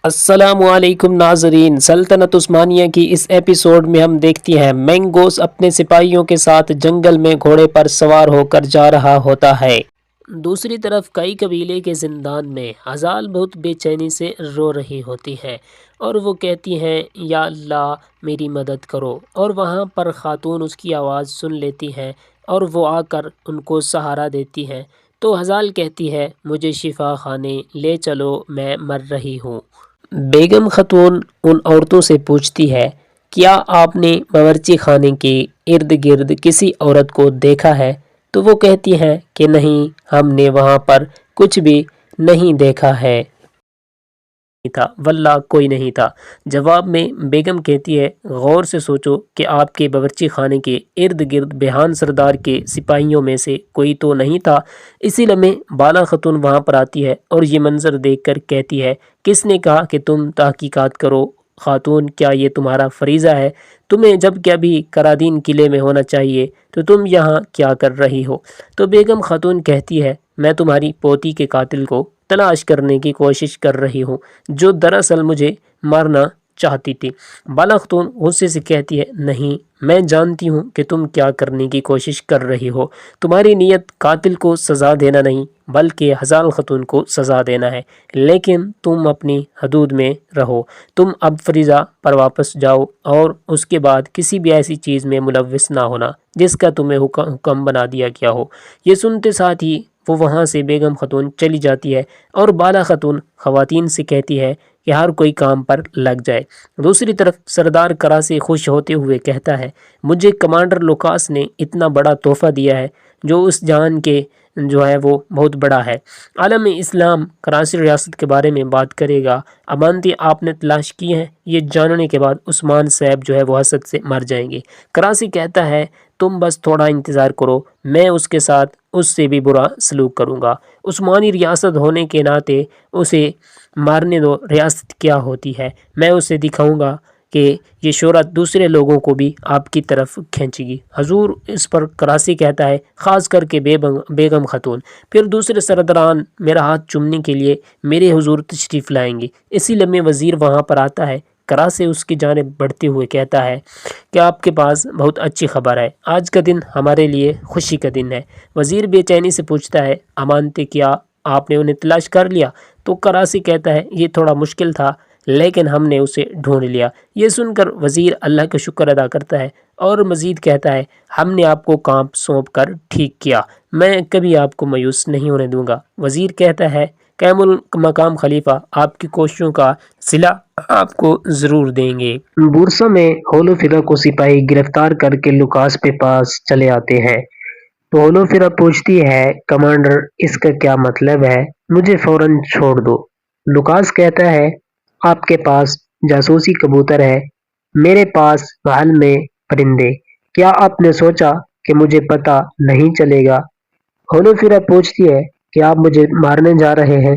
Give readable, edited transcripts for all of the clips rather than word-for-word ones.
अस्सलाम वालेकुम नाजरीन। सल्तनत उस्मानिया की इस एपिसोड में हम देखते हैं मैंगोस अपने सिपाहियों के साथ जंगल में घोड़े पर सवार होकर जा रहा होता है। दूसरी तरफ कई कबीले के जिंदान में हजाल बहुत बेचैनी से रो रही होती है और वो कहती हैं या अल्लाह मेरी मदद करो। और वहाँ पर खातून उसकी आवाज़ सुन लेती हैं और वो आकर उनको सहारा देती हैं। तो हजाल कहती है मुझे शिफा खाने ले चलो, मैं मर रही हूँ। बेगम खतून उन औरतों से पूछती है क्या आपने बावर्ची खाने के इर्द गिर्द किसी औरत को देखा है? तो वो कहती हैं कि नहीं, हमने वहाँ पर कुछ भी नहीं देखा है था, वल्लाह कोई नहीं था। जवाब में बेगम कहती है गौर से सोचो कि आपके बावर्ची खाने के इर्द गिर्द बेहान सरदार के सिपाहियों में से कोई तो नहीं था। इसी लम्हे बाला खतून वहाँ पर आती है और ये मंजर देखकर कहती है किसने कहा कि तुम तहकीकात करो? खातून, क्या ये तुम्हारा फरीज़ा है? तुम्हें जब क्या भी करादीन किले में होना चाहिए, तो तुम यहाँ क्या कर रही हो? तो बेगम खातून कहती है मैं तुम्हारी पोती के कातिल को तलाश करने की कोशिश कर रही हूँ, जो दरअसल मुझे मारना चाहती थी। बाला खातून गुस्से से कहती है नहीं, मैं जानती हूँ कि तुम क्या करने की कोशिश कर रही हो। तुम्हारी नीयत कातिल को सज़ा देना नहीं बल्कि हजाल खतून को सज़ा देना है, लेकिन तुम अपनी हदूद में रहो। तुम अब फरीज़ा पर वापस जाओ और उसके बाद किसी भी ऐसी चीज़ में मुलव्विस ना होना जिसका तुम्हें हुक्म बना दिया गया हो। ये सुनते साथ ही वो वहाँ से बेगम खतून चली जाती है और बाला खतून ख़वातीन से कहती है कि हर कोई काम पर लग जाए। दूसरी तरफ सरदार करा से खुश होते हुए कहता है मुझे कमांडर लुकास ने इतना बड़ा तोहफ़ा दिया है जो उस जहान के जो है वो बहुत बड़ा है। आलम इस्लाम कराची रियासत के बारे में बात करेगा। अमानती आपने तलाश की हैं, ये जानने के बाद उस्मान साहब जो है वो हसद से मर जाएंगे। कराची कहता है तुम बस थोड़ा इंतज़ार करो, मैं उसके साथ उससे भी बुरा सलूक करूँगा। उस्मानी रियासत होने के नाते उसे मारने दो, रियासत क्या होती है मैं उसे दिखाऊंगा कि ये शोहरत दूसरे लोगों को भी आपकी तरफ खींचेगी। हजूर, इस पर करासी कहता है ख़ास करके बेगम खतून। फिर दूसरे सरदारान मेरा हाथ चूमने के लिए मेरे हुजूर तशरीफ़ लाएंगे। इसी लम्हे वज़ीर वहाँ पर आता है। करासी उसकी जानिब बढ़ते हुए कहता है कि आपके पास बहुत अच्छी खबर है, आज का दिन हमारे लिए खुशी का दिन है। वज़ीर बेचैनी से पूछता है अमानते क्या आपने उन्हें तलाश कर लिया? तो करासी कहता है ये थोड़ा मुश्किल था लेकिन हमने उसे ढूंढ लिया। ये सुनकर वज़ीर अल्लाह का शुक्र अदा करता है और मज़ीद कहता है हमने आपको काम सौंप कर ठीक किया, मैं कभी आपको मायूस नहीं होने दूंगा। वज़ीर कहता है कैमुल मकाम खलीफा आपकी कोशिशों का सिला आपको ज़रूर देंगे। बुरसा में होलो फिरा को सिपाही गिरफ्तार करके लुकास पे पास चले आते हैं। तो होलो फिरा पूछती है कमांडर इसका क्या मतलब है, मुझे फौरन छोड़ दो। लुकास कहता है आपके पास जासूसी कबूतर है, मेरे पास महल में परिंदे, क्या आपने सोचा कि मुझे पता नहीं चलेगा? होलो फिरा पूछती है कि आप मुझे मारने जा रहे हैं?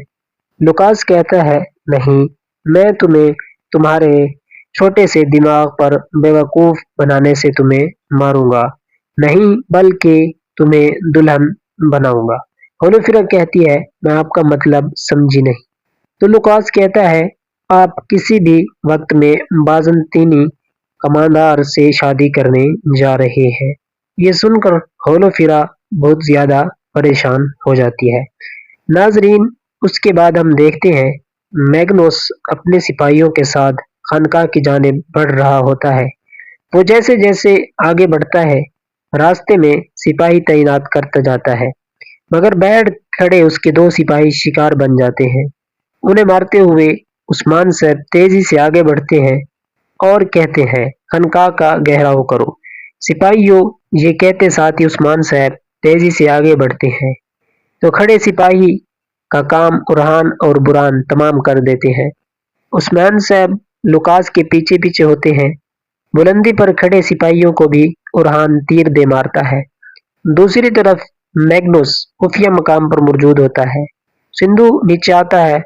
लुकास कहता है नहीं, मैं तुम्हें तुम्हारे छोटे से दिमाग पर बेवकूफ बनाने से तुम्हें मारूंगा नहीं, बल्कि तुम्हें दुल्हन बनाऊंगा। होलोफिरा कहती है मैं आपका मतलब समझी नहीं। तो लुकास कहता है आप किसी भी वक्त में बाज़ंतीनी कमांडर से शादी करने जा रहे हैं। ये सुनकर होलोफिरा बहुत ज्यादा परेशान हो जाती है। नाजरीन, उसके बाद हम देखते हैं मैग्नोस अपने सिपाहियों के साथ खानका की जानिब बढ़ रहा होता है। वो जैसे जैसे आगे बढ़ता है रास्ते में सिपाही तैनात करता जाता है, मगर बैठ खड़े उसके दो सिपाही शिकार बन जाते हैं। उन्हें मारते हुए उस्मान साहब तेजी से आगे बढ़ते हैं और कहते हैं खानका का घेराव करो। सिपाहियों, ये कहते साथ ही उस्मान साहब तेजी से आगे बढ़ते हैं तो खड़े सिपाही का काम उरहान और बुरान तमाम कर देते हैं। उस्मान साहब लुकास के पीछे पीछे होते हैं। बुलंदी पर खड़े सिपाहियों को भी उरहान तीर दे मारता है। दूसरी तरफ मैग्नुस खुफिया मकाम पर मौजूद होता है। सिंधु नीचे आता है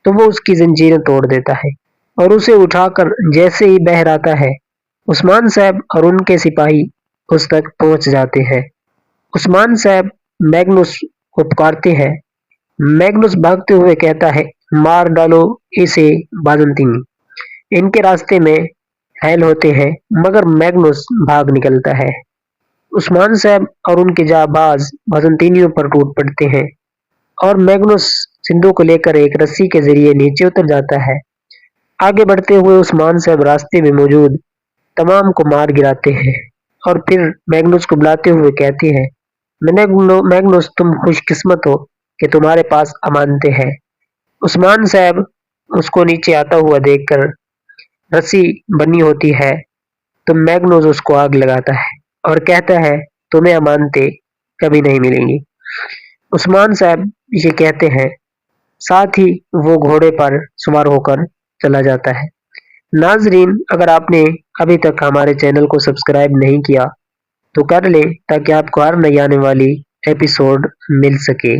तो वो उसकी जंजीरें तोड़ देता है और उसे उठाकर जैसे ही बहर आता है उस्मान साहब और उनके सिपाही उस तक पहुंच जाते हैं। उस्मान साहब मैग्नुस को पुकारते हैं। मैग्नुस भागते हुए कहता है مار ڈالو اسے بازنطینی۔ ان کے راستے میں حائل ہوتے ہیں مگر میگنوس بھاگ نکلتا ہے۔ عثمان صاحب اور ان کے جانباز بازنطینیوں پر ٹوٹ پڑتے ہیں اور میگنوس سندھو کو لے کر ایک رسی کے ذریعے نیچے اتر جاتا ہے۔ آگے بڑھتے ہوئے عثمان صاحب راستے میں موجود تمام کو مار گراتے ہیں اور پھر میگنوس کو بلاتے ہوئے کہتے ہیں، میگنوس تم خوش قسمت ہو کہ تمہارے پاس امانتیں ہیں۔ عثمان صاحب اس کو نیچے آتا ہوا دیکھ کر رسی بنی ہوتی ہے تو میگنوس اس کو آگ لگاتا ہے اور کہتا ہے تمہیں امانتیں کبھی نہیں ملیں گی۔ عثمان صاحب یہ کہتے ہیں، ساتھ ہی وہ گھوڑے پر سوار ہو کر چلا جاتا ہے۔ ناظرین، اگر آپ نے ابھی تک ہمارے چینل کو سبسکرائب نہیں کیا تو کر لیں تاکہ آپ کو ہر نئی آنے والی ایپیسوڈ مل سکے۔